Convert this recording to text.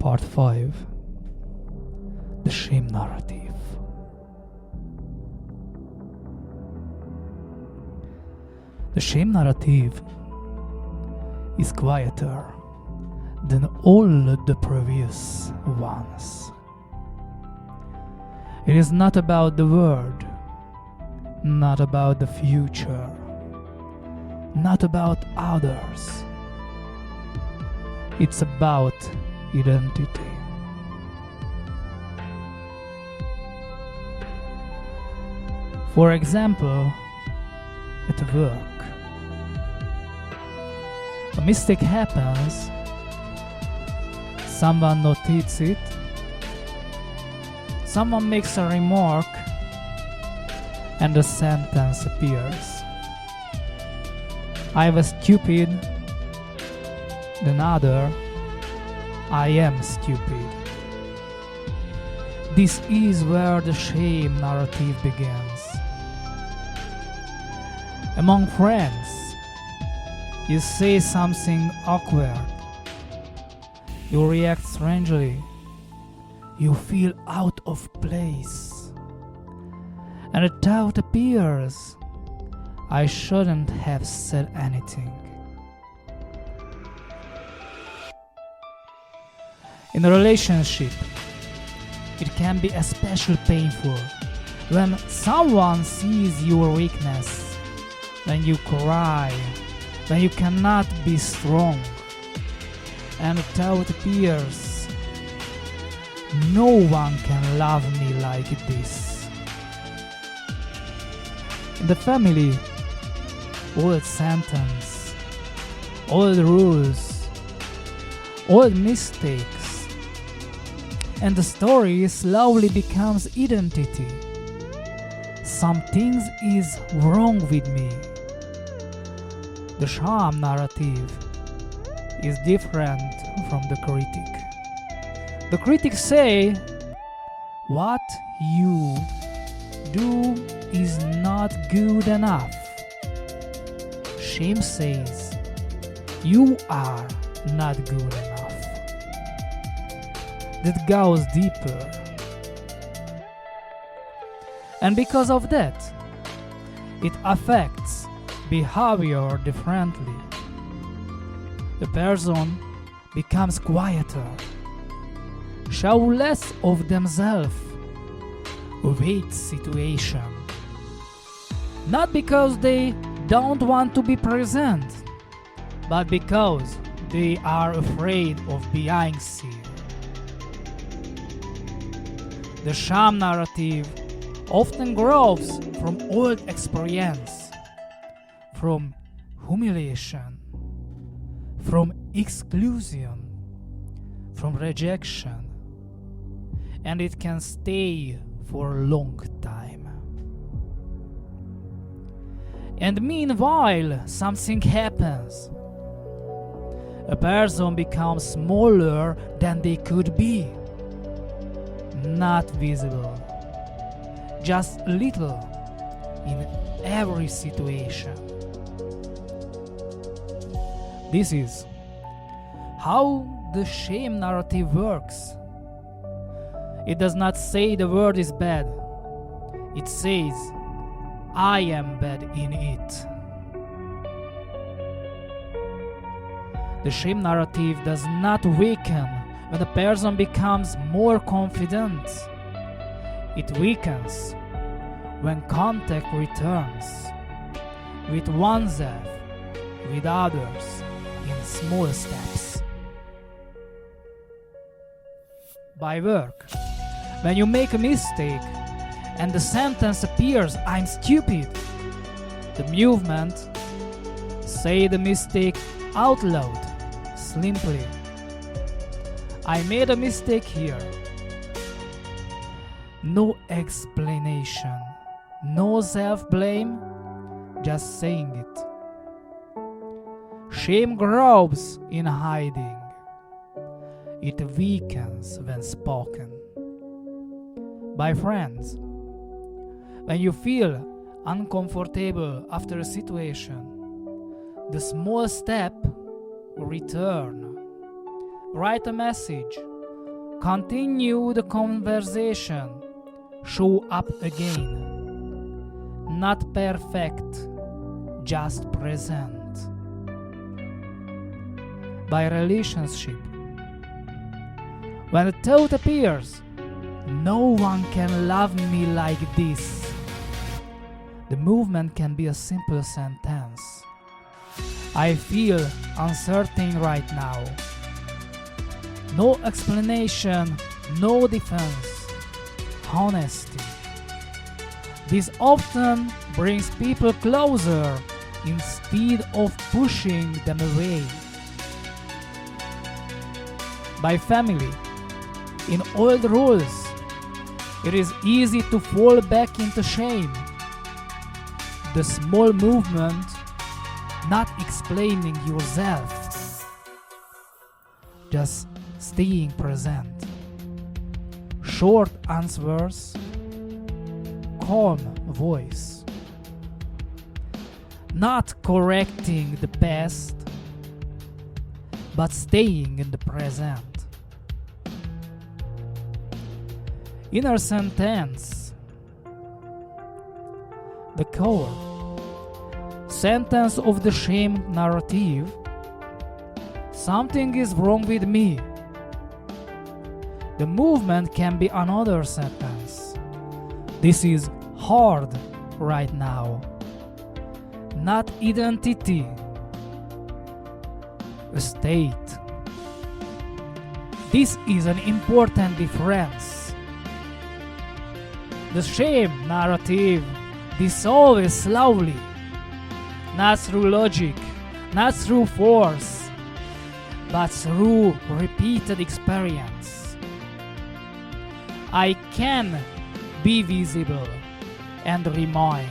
Part 5. The Shame Narrative. The shame narrative is quieter than all the previous ones. It is not about the world, not about the future, not about others. It's about identity. For example, at work, a mistake happens, someone notices it, someone makes a remark, and a sentence appears. I was stupid, then other, I am stupid. This is where the shame narrative begins. Among friends, you say something awkward. You react strangely. You feel out of place. And a thought appears, I shouldn't have said anything. In a relationship, it can be especially painful when someone sees your weakness, when you cry, when you cannot be strong, and a thought appears, no one can love me like this. In the family, old sentence, old rules, old mistakes, and the story slowly becomes identity. Something is wrong with me. The shame narrative is different from the critic. The critics say, what you do is not good enough. Shame says, you are not good enough. That goes deeper. And because of that, it affects behavior differently. The person becomes quieter, show less of themselves, avoid situation. Not because they don't want to be present, but because they are afraid of being seen. The shame narrative often grows from old experience, from humiliation, from exclusion, from rejection, and it can stay for a long time. And meanwhile, something happens. A person becomes smaller than they could be. Not visible, just a little in every situation. This is how the shame narrative works. It does not say the world is bad. It says, I am bad in it. The shame narrative does not weaken when a person becomes more confident. It weakens when contact returns with oneself, with others, in small steps. By work, when you make a mistake and the sentence appears, I'm stupid, the movement, say the mistake out loud, simply, I made a mistake here. No explanation, no self-blame, just saying it. Shame grows in hiding. It weakens when spoken. By friends, when you feel uncomfortable after a situation, the small step, return, write a message, Continue the conversation. Show up again. Not perfect, just present. By relationship. When the thought appears, no one can love me like this. The movement can be a simple sentence. I feel uncertain right now. No explanation, no defense. Honesty. This often brings people closer instead of pushing them away. By family. In old rules, it is easy to fall back into shame. The small movement, not explaining yourself, just staying present. Short answers, calm voice. Not correcting the past, but staying in the present. Inner sentence. The core sentence of the shame narrative. Something is wrong with me. The movement can be another sentence. This is hard right now. Not identity. A state. This is an important difference. The shame narrative dissolves slowly, not through logic, not through force, but through repeated experience. I can be visible and remain.